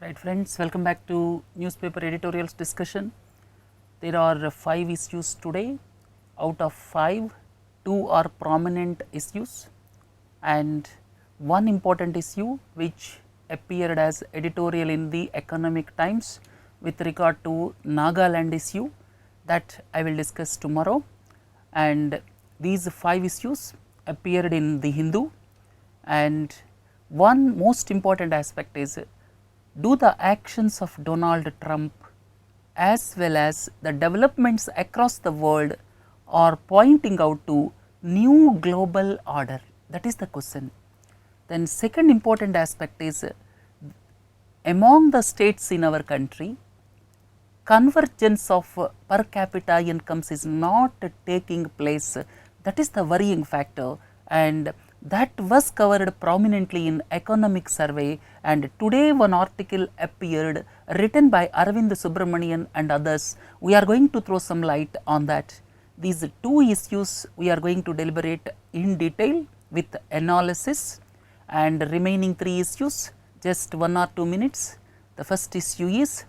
Right friends, welcome back to newspaper editorials discussion. There are 5 issues today. Out of 5, 2 are prominent issues and one important issue which appeared as editorial in the Economic Times with regard to Nagaland issue that I will discuss tomorrow, and these 5 issues appeared in the Hindu. And one most important aspect is, do the actions of Donald Trump as well as the developments across the world are pointing out to new global order? That is the question. Then second important aspect is, among the states in our country, convergence of per capita incomes is not taking place. That is the worrying factor, and that was covered prominently in Economic Survey. And today one article appeared written by Arvind Subramanian and others. We are going to throw some light on that. These 2 issues we are going to deliberate in detail with analysis, and remaining 3 issues just 1 or 2 minutes. The first issue is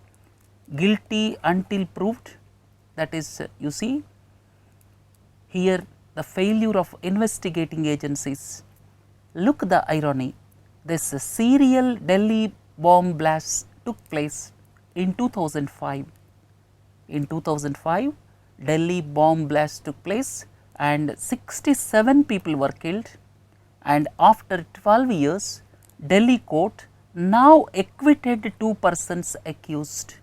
guilty until proved. That is, you see here the failure of investigating agencies. Look the irony, this serial Delhi bomb blast took place in 2005. In 2005, Delhi bomb blast took place and 67 people were killed, and after 12 years, Delhi court now acquitted 2 persons accused,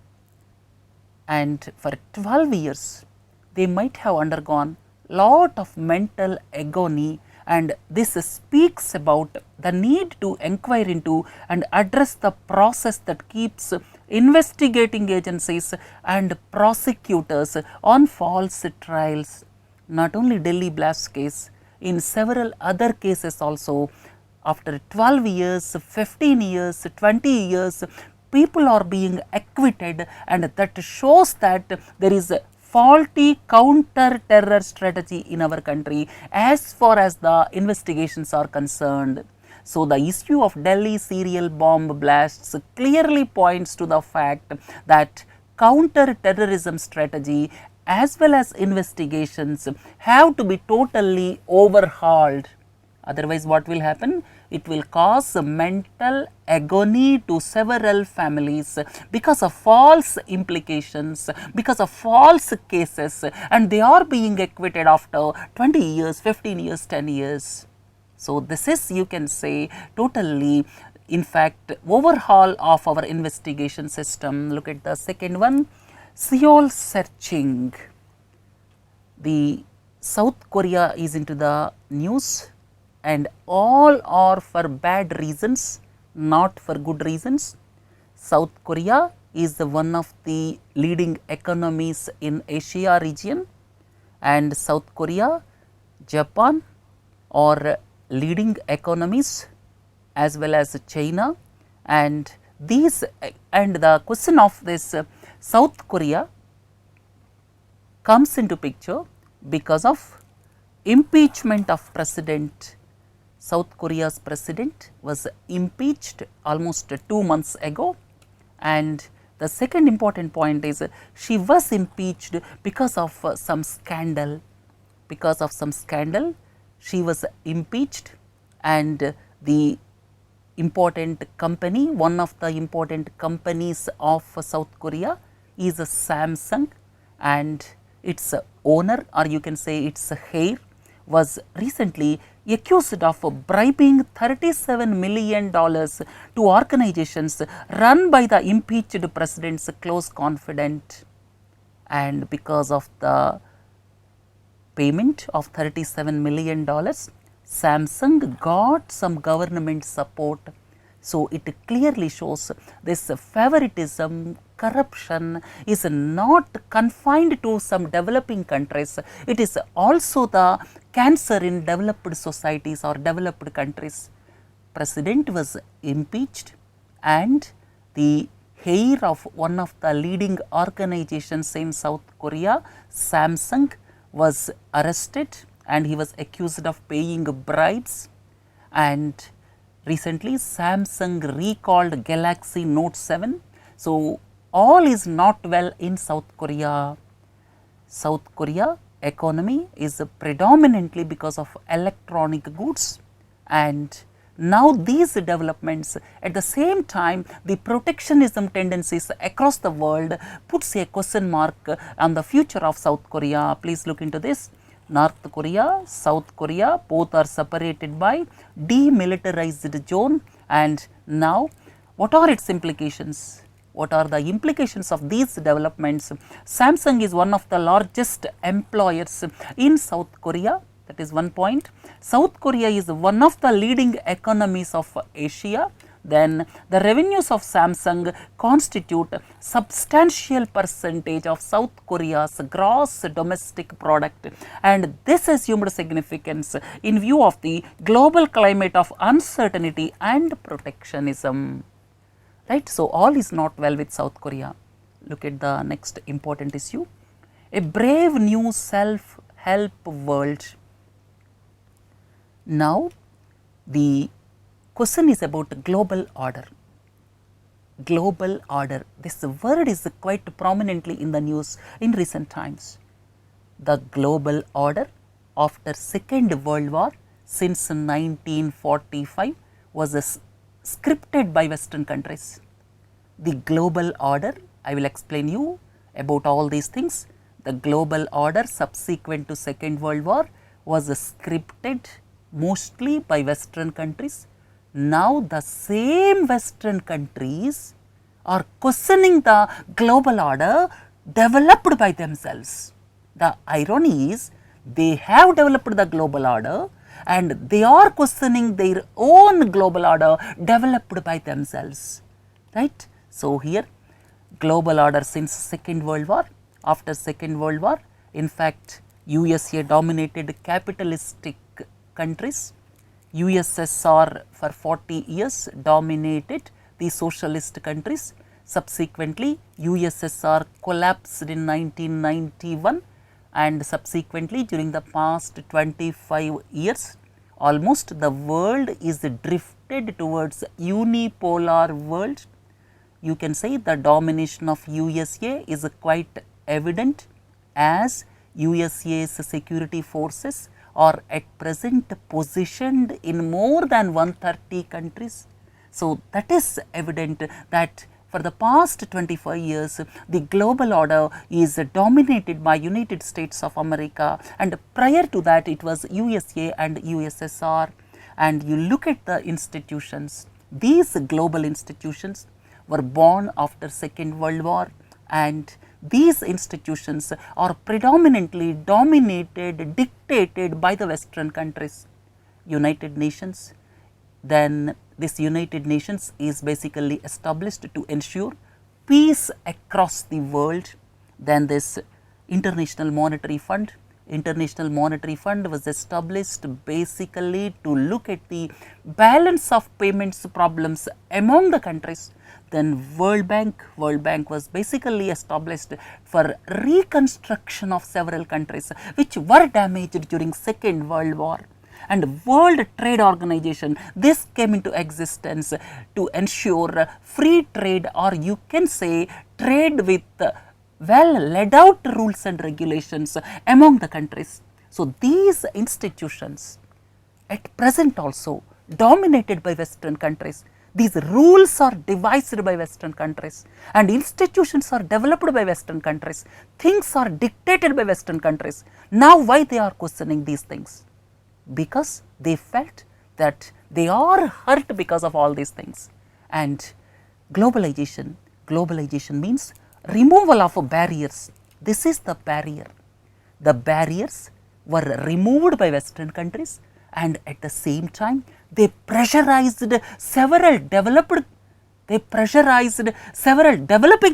and for 12 years they might have undergone lot of mental agony, and this speaks about the need to inquire into and address the process that keeps investigating agencies and prosecutors on false trials. Not only Delhi blast case, in several other cases also, after 12 years, 15 years, 20 years, people are being acquitted, and that shows that there is a faulty counter terror strategy in our country as far as the investigations are concerned. So, the issue of Delhi serial bomb blasts clearly points to the fact that counter terrorism strategy as well as investigations have to be totally overhauled. Otherwise, what will happen? It will cause mental agony to several families because of false implications, because of false cases, and they are being acquitted after 20 years, 15 years, 10 years. So, this is, you can say, totally, in fact, overhaul of our investigation system. Look at the second one, Seoul searching. The South Korea is into the news, and all are for bad reasons, not for good reasons. South Korea is one of the leading economies in Asia region, and South Korea, Japan are leading economies as well as China, and these, and the question of this South Korea comes into picture because of impeachment of president. South Korea's president was impeached almost 2 months ago, and the second important point is, she was impeached because of some scandal. Because of some scandal, she was impeached, and the important company, one of the important companies of South Korea is Samsung, and its owner, or you can say its heir, was recently accused of bribing $37 million to organizations run by the impeached president's close confidant. And because of the payment of $37 million, Samsung got some government support. So, it clearly shows this favoritism, corruption is not confined to some developing countries, it is also the cancer in developed societies or developed countries. President was impeached, and the heir of one of the leading organizations in South Korea, Samsung, was arrested, and he was accused of paying bribes. And recently Samsung recalled Galaxy Note 7 So, all is not well in South Korea. South Korea economy is predominantly because of electronic goods, and now these developments at the same time the protectionism tendencies across the world puts a question mark on the future of South Korea. Please look into this. North Korea, South Korea, both are separated by demilitarized zone, and now what are its implications? What are the implications of these developments? Samsung is one of the largest employers in South Korea, that is one point. South Korea is one of the leading economies of Asia. Then the revenues of Samsung constitute substantial percentage of South Korea's gross domestic product, and this assumed significance in view of the global climate of uncertainty and protectionism. Right. So, all is not well with South Korea. Look at the next important issue, a brave new self-help world. Now, the question is about global order. Global order, this word is quite prominently in the news in recent times. The global order after Second World War since 1945 was scripted by Western countries. The global order, I will explain you about all these things. The global order subsequent to Second World War was scripted mostly by Western countries. Now the same Western countries are questioning the global order developed by themselves. The irony is they have developed the global order and they are questioning their own global order developed by themselves, right. So, here global order since Second World War, after Second World War, in fact, USA dominated capitalistic countries, USSR for 40 years dominated the socialist countries, subsequently USSR collapsed in 1991, and subsequently during the past 25 years almost the world is drifted towards unipolar world. You can say the domination of USA is quite evident as USA's security forces are at present positioned in more than 130 countries. So, that is evident that for the past 25 years, the global order is dominated by United States of America, and prior to that it was USA and USSR. And you look at the institutions, these global institutions were born after Second World War, and these institutions are predominantly dominated, dictated by the Western countries. United Nations, then this United Nations is basically established to ensure peace across the world. Then this International Monetary Fund was established basically to look at the balance of payments problems among the countries. Then World Bank was basically established for reconstruction of several countries which were damaged during Second World War. And World Trade Organization, this came into existence to ensure free trade, or you can say trade with well laid out rules and regulations among the countries. So, these institutions at present also dominated by Western countries. These rules are devised by Western countries and institutions are developed by Western countries. Things are dictated by Western countries. Now, why they are questioning these things? Because they felt that they are hurt because of all these things. And globalization means removal of barriers. This is the barrier. The barriers were removed by Western countries, and at the same time they pressurized several developing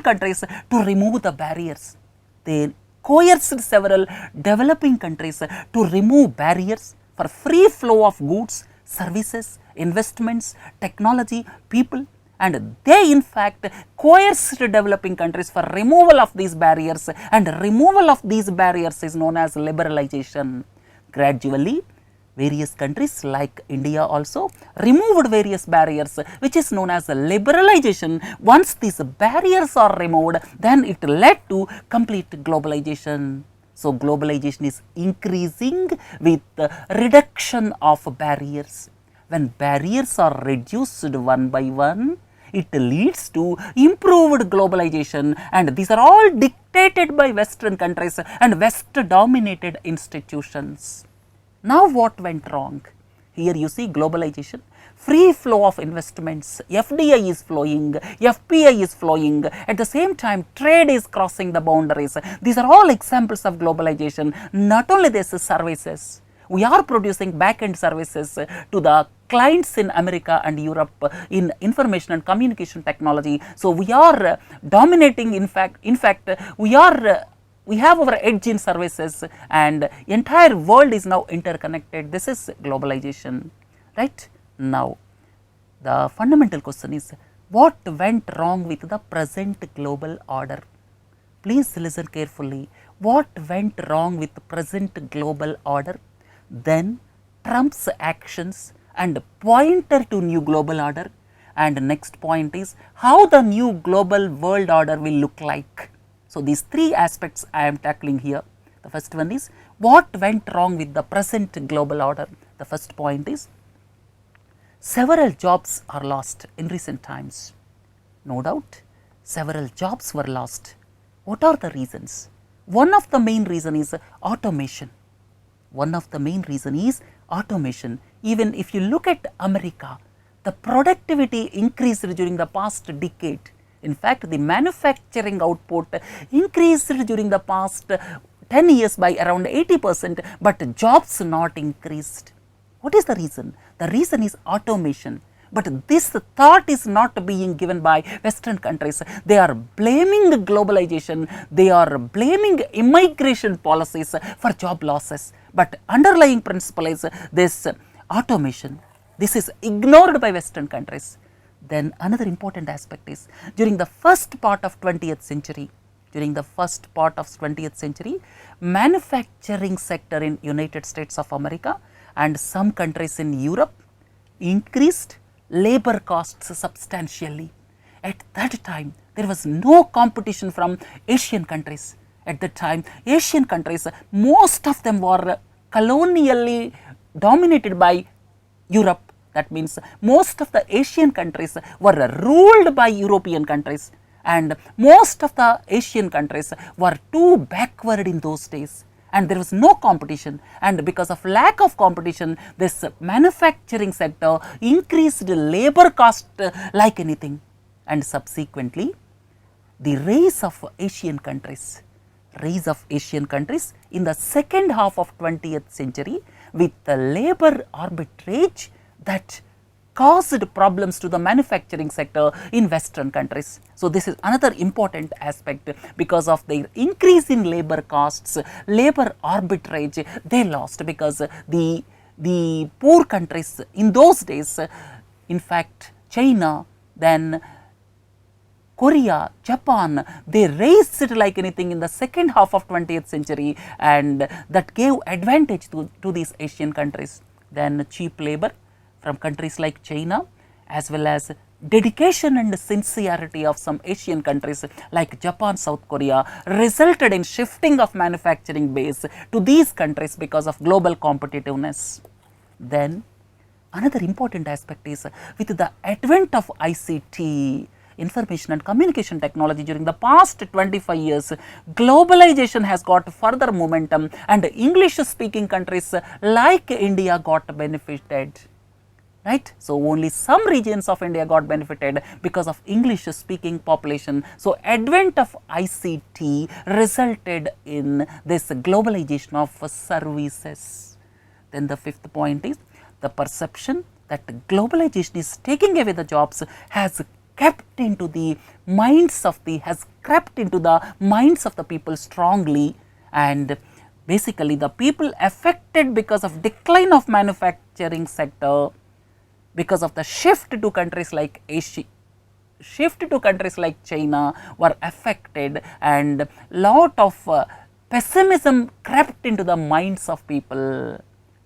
countries to remove the barriers. They coerced several developing countries to remove barriers for free flow of goods, services, investments, technology, people, and they in fact coerced developing countries for removal of these barriers, and removal of these barriers is known as liberalization. Gradually, Various countries like India also removed various barriers, which is known as liberalization. Once these barriers are removed, then it led to complete globalization. So, globalization is increasing with the reduction of barriers. When barriers are reduced one by one, it leads to improved globalization, and these are all dictated by Western countries and West dominated institutions. Now, what went wrong? Here you see globalization, free flow of investments, FDI is flowing, FPI is flowing, at the same time trade is crossing the boundaries. These are all examples of globalization. Not only this, services. We are producing back-end services to the clients in America and Europe in information and communication technology. So, we are dominating. In fact, we have our edge in services, and entire world is now interconnected. This is globalization, right? Now, the fundamental question is, what went wrong with the present global order? Please listen carefully. What went wrong with the present global order? Then Trump's actions and pointer to new global order, and next point is how the new global world order will look like. So, these three aspects I am tackling here. The first one is what went wrong with the present global order. The first point is several jobs are lost in recent times. No doubt, several jobs were lost. What are the reasons? One of the main reason is automation. One of the main reason is automation. Even if you look at America, the productivity increased during the past decade. In fact, the manufacturing output increased during the past 10 years by around 80%, but jobs not increased. What is the reason? The reason is automation. But this thought is not being given by Western countries. They are blaming globalization, they are blaming immigration policies for job losses. But underlying principle is this automation. This is ignored by Western countries. Then another important aspect is during the first part of 20th century, manufacturing sector in United States of America and some countries in Europe increased labor costs substantially. At that time, there was no competition from Asian countries. At that time, Asian countries, most of them were colonially dominated by Europe. That means most of the Asian countries were ruled by European countries, and most of the Asian countries were too backward in those days, and there was no competition, and because of lack of competition, this manufacturing sector increased labor cost like anything, and subsequently the rise of Asian countries in the second half of 20th century with the labor arbitrage that caused problems to the manufacturing sector in Western countries. So, this is another important aspect. Because of their increase in labor costs, labor arbitrage, they lost, because the poor countries in those days, in fact China, then Korea, Japan, they raised it like anything in the second half of 20th century, and that gave advantage to these Asian countries. Then cheap labor from countries like China, as well as dedication and sincerity of some Asian countries like Japan, South Korea, resulted in shifting of manufacturing base to these countries because of global competitiveness. Then another important aspect is with the advent of ICT, information and communication technology, during the past 25 years, globalization has got further momentum, and English speaking countries like India got benefited. Right? So, only some regions of India got benefited because of English speaking population. So, advent of ICT resulted in this globalization of services. Then the fifth point is the perception that globalization is taking away the jobs has crept into the minds of the people strongly, and basically the people affected because of decline of manufacturing sector, because of the shift to countries like China were affected, and lot of pessimism crept into the minds of people.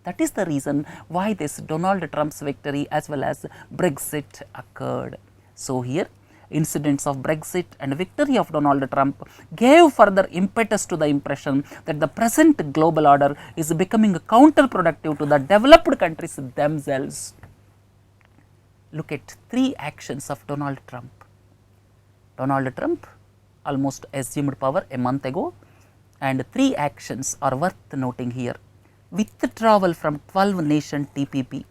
That is the reason why this Donald Trump's victory as well as Brexit occurred. So, here incidents of Brexit and victory of Donald Trump gave further impetus to the impression that the present global order is becoming counterproductive to the developed countries themselves. Look at 3 actions of Donald Trump. Donald Trump almost assumed power a month ago, and 3 actions are worth noting here. Withdrawal from 12 nation TPP.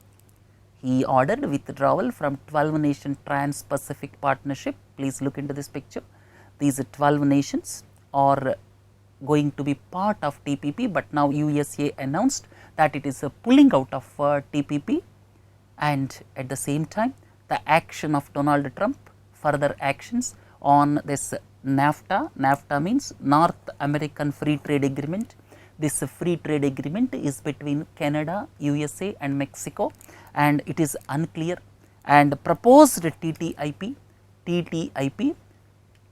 He ordered withdrawal from 12 nation Trans-Pacific Partnership. Please look into this picture. These 12 nations are going to be part of TPP, but now USA announced that it is pulling out of TPP, and at the same time the action of Donald Trump, further actions on this NAFTA. NAFTA means North American Free Trade Agreement. This free trade agreement is between Canada, USA and Mexico, and it is unclear, and proposed TTIP,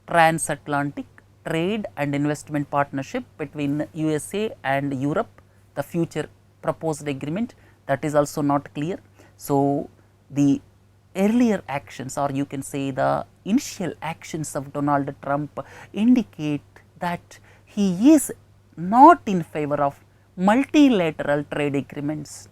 Transatlantic Trade and Investment Partnership between USA and Europe, the future proposed agreement, that is also not clear. So, the earlier actions, or you can say the initial actions of Donald Trump, indicate that he is not in favor of multilateral trade agreements.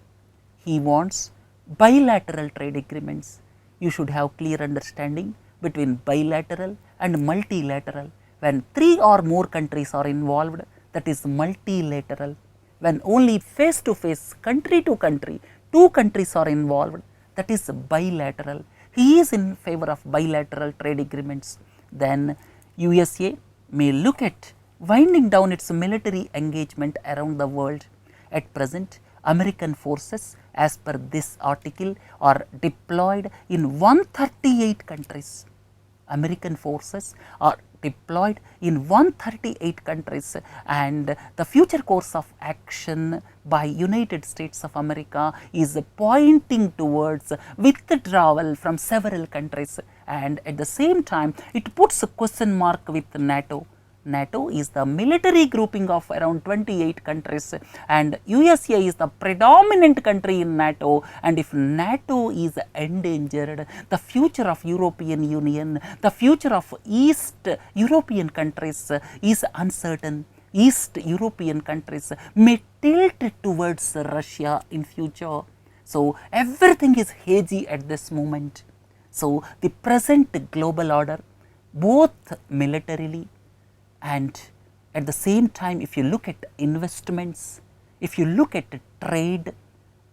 He wants bilateral trade agreements. You should have clear understanding between bilateral and multilateral. When 3 or more countries are involved, that is multilateral. When only face to face, country to country, 2 countries are involved, that is bilateral. He is in favor of bilateral trade agreements. Then USA may look at winding down its military engagement around the world. At present, American forces, as per this article, are deployed in 138 countries. American forces are deployed in 138 countries, and the future course of action by United States of America is pointing towards withdrawal from several countries, and at the same time it puts a question mark with NATO. NATO is the military grouping of around 28 countries, and USA is the predominant country in NATO, and if NATO is endangered, the future of European Union, the future of East European countries is uncertain. East European countries may tilt towards Russia in future. So, everything is hazy at this moment. So, the present global order, both militarily and at the same time, if you look at investments, if you look at trade,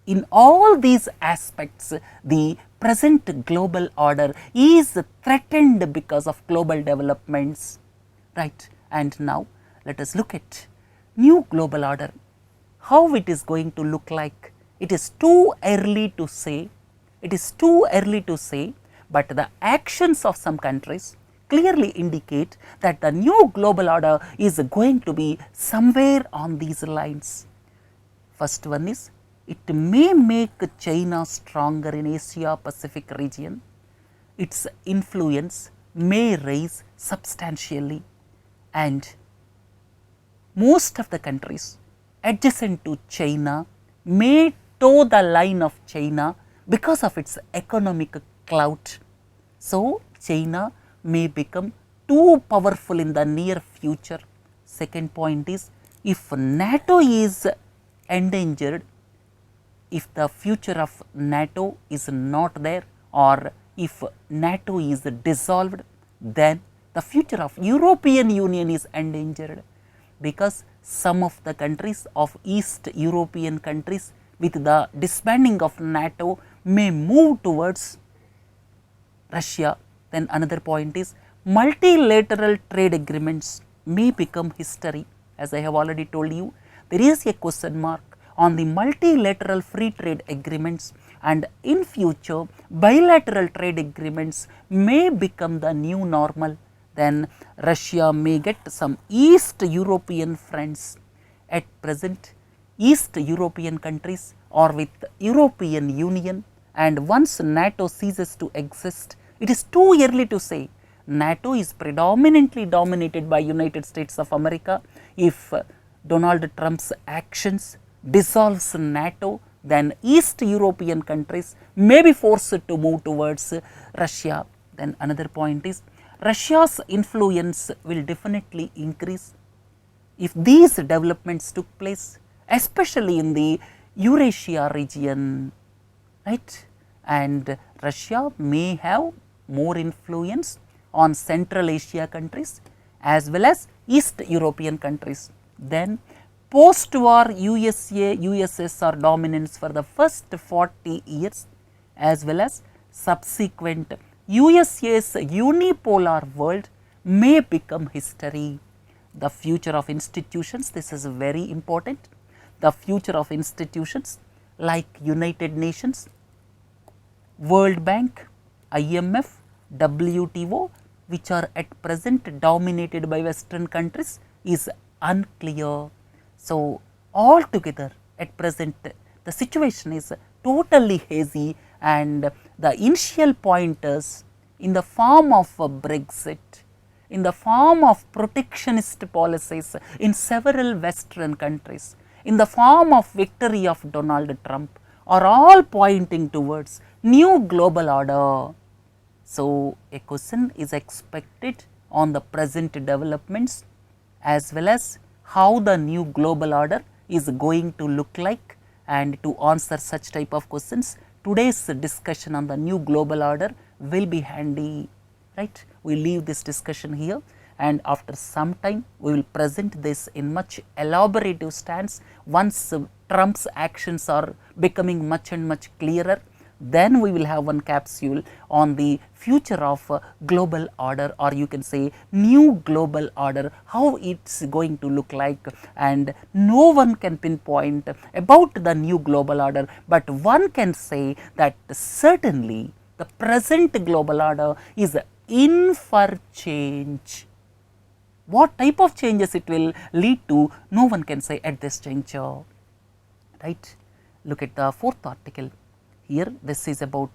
in all these aspects, the present global order is threatened because of global developments, right. And now, let us look at new global order, how it is going to look like. It is too early to say, but the actions of some countries clearly indicate that the new global order is going to be somewhere on these lines. First one is, it may make China stronger in Asia Pacific region. Its influence may rise substantially, and most of the countries adjacent to China may toe the line of China because of its economic clout. So, China may become too powerful in the near future. Second point is, if NATO is endangered, if the future of NATO is not there, or if NATO is dissolved, then the future of European Union is endangered, because some of the countries of East European countries with the disbanding of NATO may move towards Russia. Then another point is, multilateral trade agreements may become history. As I have already told you, there is a question mark on the multilateral free trade agreements, and in future bilateral trade agreements may become the new normal. Then Russia may get some East European friends. At present, East European countries are with European Union, and once NATO ceases to exist, it is too early to say. NATO is predominantly dominated by United States of America. If Donald Trump's actions dissolves NATO, then East European countries may be forced to move towards Russia. Then another point is Russia's influence will definitely increase if these developments took place, especially in the Eurasia region, right, and Russia may have more influence on Central Asia countries as well as East European countries. Then post-war USSR dominance for the first 40 years as well as subsequent USA's unipolar world may become history. The future of institutions, this is very important, the future of institutions like United Nations, World Bank, IMF, WTO, which are at present dominated by Western countries, is unclear. So, altogether at present the situation is totally hazy, and the initial pointers in the form of Brexit, in the form of protectionist policies in several Western countries, in the form of victory of Donald Trump, are all pointing towards new global order. So, a question is expected on the present developments as well as how the new global order is going to look like, and to answer such type of questions, today's discussion on the new global order will be handy, right. We leave this discussion here, and after some time we will present this in much elaborative stance. Once Trump's actions are becoming much and much clearer, then we will have one capsule on the future of global order, or you can say new global order, how it's going to look like, and no one can pinpoint about the new global order, but one can say that certainly the present global order is in for change. What type of changes it will lead to, no one can say at this juncture, right. Look at the fourth article. Here this is about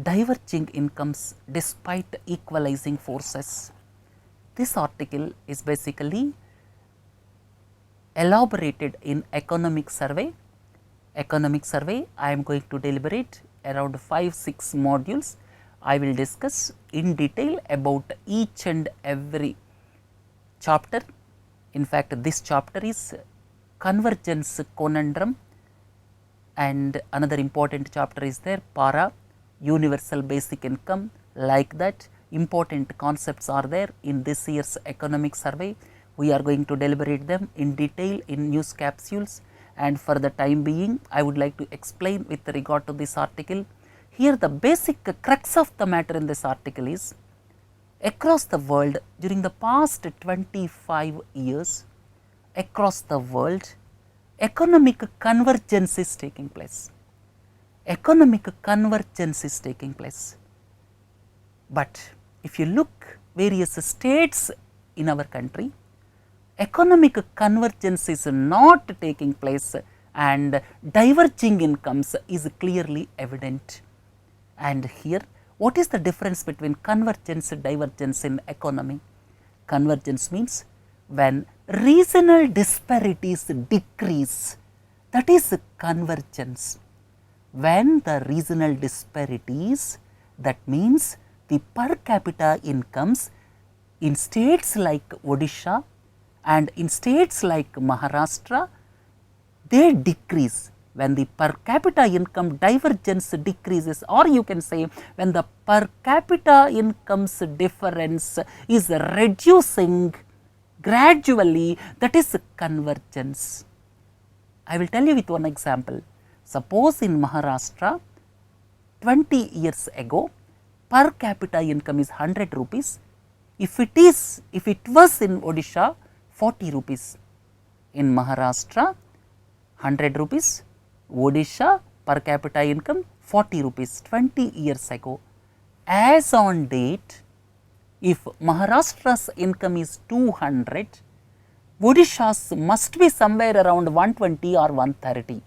diverging incomes despite equalizing forces. This article is basically elaborated in economic survey. Economic survey, I am going to deliberate around 5-6 modules. I will discuss in detail about each and every chapter. In fact, this chapter is convergence conundrum, and another important chapter is there, para, universal basic income. Like that, important concepts are there in this year's economic survey. We are going to deliberate them in detail in news capsules, and for the time being I would like to explain with regard to this article. Here the basic crux of the matter in this article is, across the world during the past 25 years, across the world economic convergence is taking place. Economic convergence is taking place. But if you look various states in our country, economic convergence is not taking place, and diverging incomes is clearly evident. And here, what is the difference between convergence and divergence in economy? Convergence means when regional disparities decrease, that is convergence. When the regional disparities, that means the per capita incomes in states like Odisha and in states like Maharashtra, they decrease. When the per capita income divergence decreases, or you can say when the per capita incomes difference is reducing gradually, that is convergence. I will tell you with one example. Suppose in Maharashtra 20 years ago per capita income is 100 rupees. If it was in Odisha 40 rupees. In Maharashtra 100 rupees, Odisha per capita income 40 rupees 20 years ago. As on date, if Maharashtra's income is 200, Odisha's must be somewhere around 120 or 130.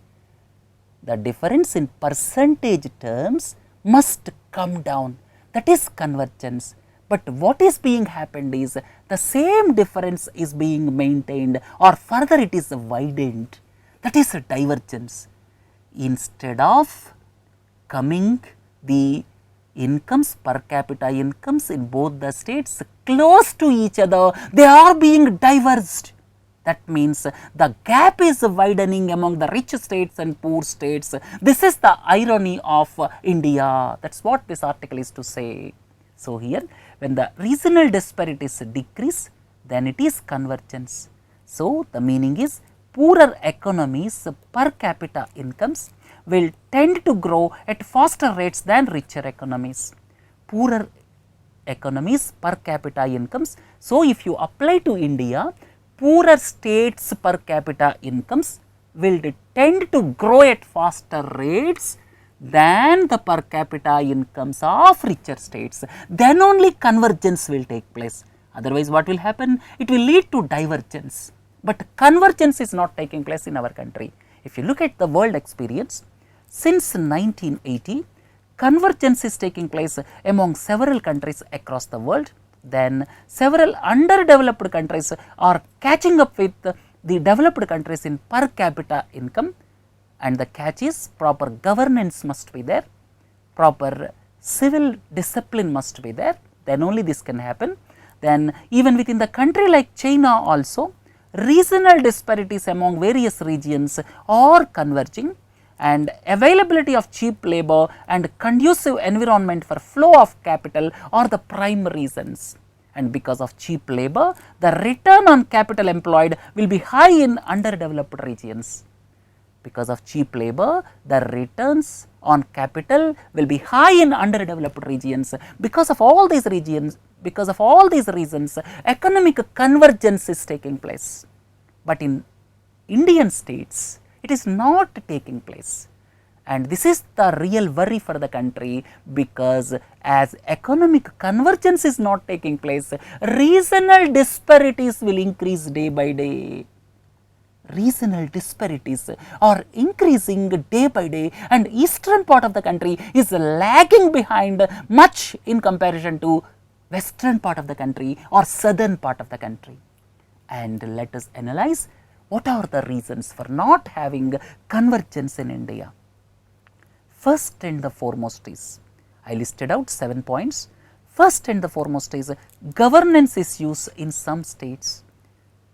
The difference in percentage terms must come down, that is convergence. But what is being happened is the same difference is being maintained, or further it is widened, that is a divergence. instead of coming the incomes, per capita incomes in both the states close to each other, they are being diverged. That means the gap is widening among the rich states and poor states. This is the irony of India. That is what this article is to say. So, here when the regional disparities decrease, then it is convergence. So, the meaning is poorer economies per capita incomes will tend to grow at faster rates than richer economies. Poorer economies per capita incomes. So, if you apply to India, poorer states per capita incomes will tend to grow at faster rates than the per capita incomes of richer states. Then only convergence will take place. Otherwise, what will happen? It will lead to divergence. But convergence is not taking place in our country. If you look at the world experience, since 1980, convergence is taking place among several countries across the world. Then several underdeveloped countries are catching up with the developed countries in per capita income, and the catch is proper governance must be there, proper civil discipline must be there, then only this can happen. Then even within the country like China also, regional disparities among various regions are converging, and availability of cheap labor and conducive environment for flow of capital are the prime reasons. And because of cheap labor, the return on capital employed will be high in underdeveloped regions. Because of cheap labor, the returns on capital will be high in underdeveloped regions. Because of all these reasons, economic convergence is taking place. But in Indian states, it is not taking place, and this is the real worry for the country, because as economic convergence is not taking place, regional disparities will increase day by day. Regional disparities are increasing day by day, and eastern part of the country is lagging behind much in comparison to western part of the country or southern part of the country. And let us analyze what are the reasons for not having convergence in India. First and the foremost is, I listed out 7 points. First and the foremost is governance issues in some states.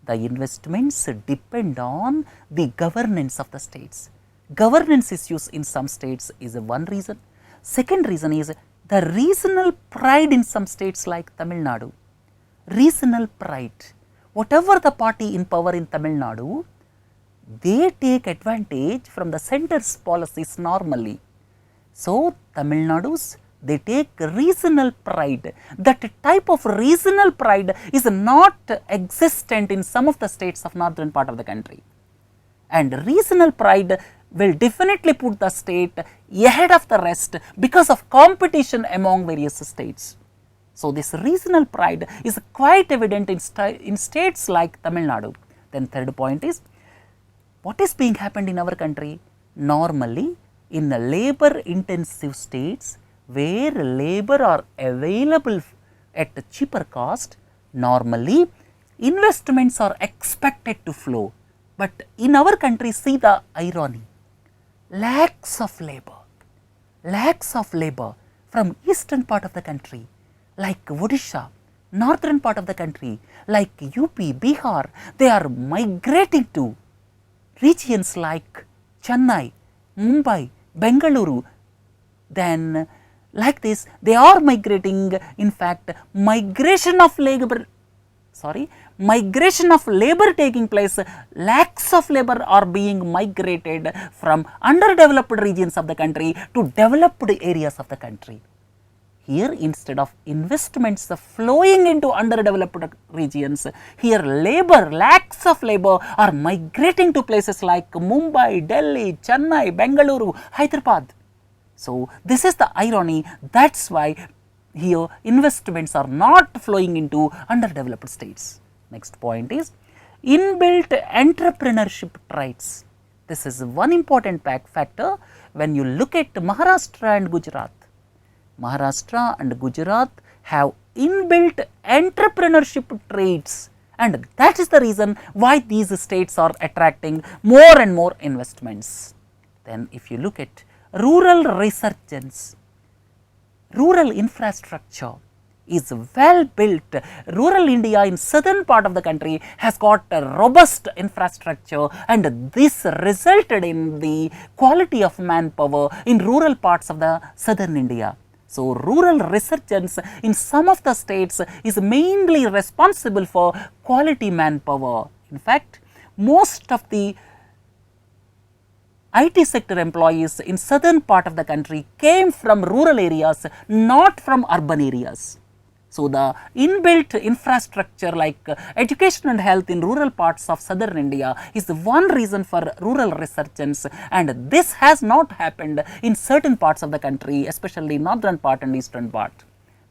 The investments depend on the governance of the states. Governance issues in some states is one reason. Second reason is the regional pride in some states like Tamil Nadu. Regional pride. Whatever the party in power in Tamil Nadu, they take advantage from the centre's policies normally. So, Tamil Nadus, they take regional pride. That type of regional pride is not existent in some of the states of northern part of the country. And regional pride will definitely put the state ahead of the rest because of competition among various states. So, this regional pride is quite evident in states like Tamil Nadu. Then third point is, what is being happened in our country? Normally, in the labor intensive states where labor are available at a cheaper cost, normally investments are expected to flow. But in our country, see the irony, lakhs of labor from eastern part of the country like Odisha, northern part of the country like UP, Bihar, they are migrating to regions like Chennai, Mumbai, Bengaluru. Then like this, they are migrating. In fact, migration of labor taking place, lakhs of labor are being migrated from underdeveloped regions of the country to developed areas of the country. Here, instead of investments flowing into underdeveloped regions, here lakhs of labor are migrating to places like Mumbai, Delhi, Chennai, Bengaluru, Hyderabad. So, this is the irony. That is why here investments are not flowing into underdeveloped states. Next point is inbuilt entrepreneurship traits. This is one important factor when you look at Maharashtra and Gujarat. Maharashtra and Gujarat have inbuilt entrepreneurship traits, and that is the reason why these states are attracting more and more investments. Then if you look at rural resurgence, rural infrastructure is well built. Rural India in southern part of the country has got a robust infrastructure, and this resulted in the quality of manpower in rural parts of the southern India. So, rural resurgence in some of the states is mainly responsible for quality manpower. In fact, most of the IT sector employees in southern part of the country came from rural areas, not from urban areas. So, the inbuilt infrastructure like education and health in rural parts of southern India is one reason for rural resurgence, and this has not happened in certain parts of the country, especially northern part and eastern part.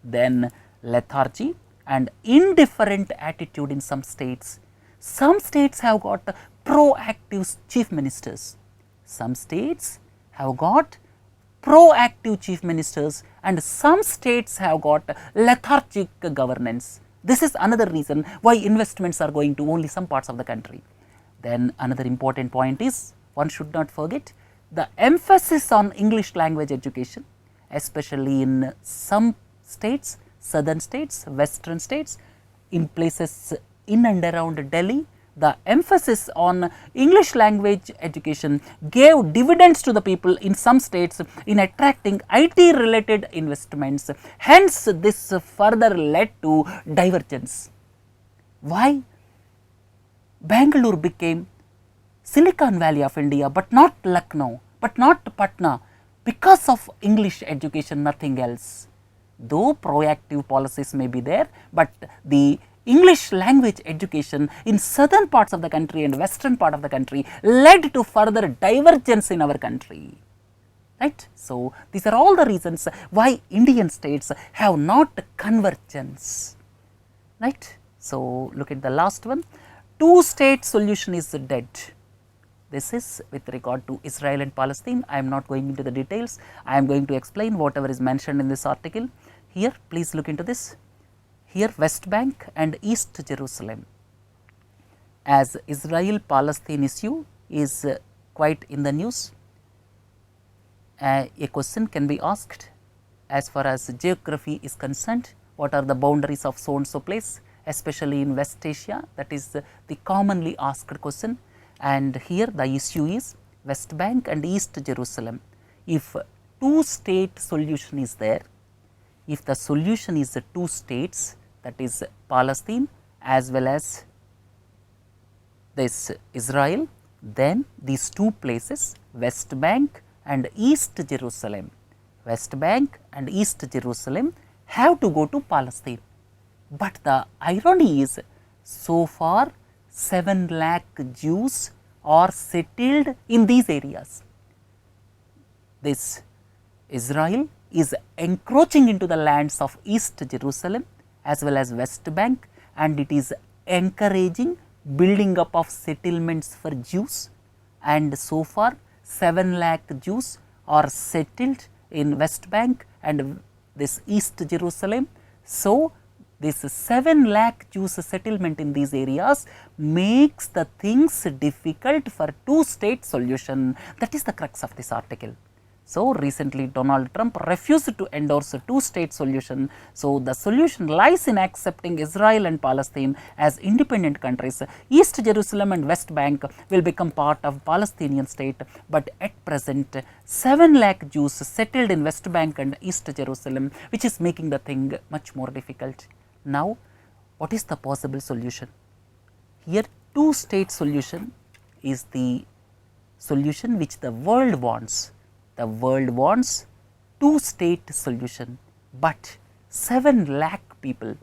Then lethargy and indifferent attitude in some states. Some states have got proactive chief ministers. Some states have got proactive chief ministers, and some states have got lethargic governance. This is another reason why investments are going to only some parts of the country. Then another important point is, one should not forget the emphasis on English language education, especially in some states, southern states, western states, in places in and around Delhi. The emphasis on English language education gave dividends to the people in some states in attracting IT related investments. Hence, this further led to divergence. Why? Bangalore became Silicon Valley of India, but not Lucknow, but not Patna, because of English education, nothing else. Though proactive policies may be there, but the English language education in southern parts of the country and western part of the country led to further divergence in our country, right. So, these are all the reasons why Indian states have not convergence, right. So, look at the last one, two-state solution is dead. This is with regard to Israel and Palestine. I am not going into the details, I am going to explain whatever is mentioned in this article. Here, please look into this. Here West Bank and East Jerusalem, as Israel-Palestine issue is quite in the news. A question can be asked as far as geography is concerned, what are the boundaries of so and so place, especially in West Asia, that is the commonly asked question. And here the issue is West Bank and East Jerusalem. If two-state solution is there, if the solution is the two states, that is Palestine as well as this Israel, then these two places, West Bank and East Jerusalem, West Bank and East Jerusalem have to go to Palestine. But the irony is, so far 7 lakh Jews are settled in these areas. This Israel is encroaching into the lands of East Jerusalem as well as West Bank, and it is encouraging building up of settlements for Jews, and so far 7 lakh Jews are settled in West Bank and this East Jerusalem. So, this 7 lakh Jews settlement in these areas makes the things difficult for two-state solution. That is the crux of this article. So, recently Donald Trump refused to endorse a two-state solution. So, the solution lies in accepting Israel and Palestine as independent countries. East Jerusalem and West Bank will become part of Palestinian state, but at present 7 lakh Jews settled in West Bank and East Jerusalem, which is making the thing much more difficult. Now, what is the possible solution? Here two-state solution is the solution which the world wants. The world wants two-state solution, but 7 lakh people,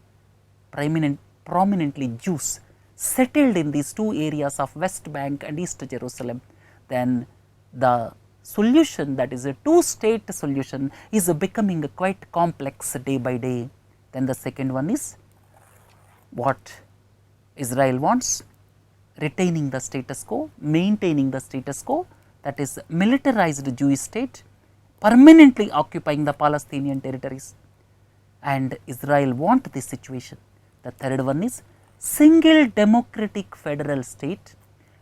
prominently Jews, settled in these two areas of West Bank and East Jerusalem. Then the solution, that is a two-state solution, is becoming quite complex day by day. Then the second one is what Israel wants, retaining the status quo, maintaining the status quo, that is militarized Jewish state, permanently occupying the Palestinian territories, and Israel want this situation. The third one is single democratic federal state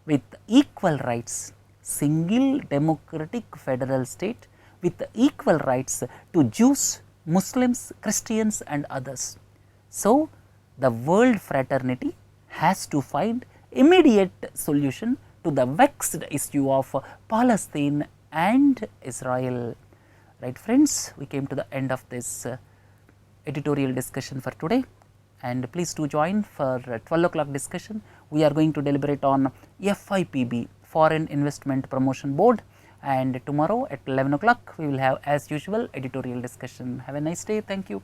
with equal rights, single democratic federal state with equal rights to Jews, Muslims, Christians and others. So, the world fraternity has to find immediate solution to the vexed issue of Palestine and Israel. Right friends, we came to the end of this editorial discussion for today, and please do join for 12 o'clock discussion. We are going to deliberate on FIPB, Foreign Investment Promotion Board, and tomorrow at 11 o'clock we will have as usual editorial discussion. Have a nice day. Thank you.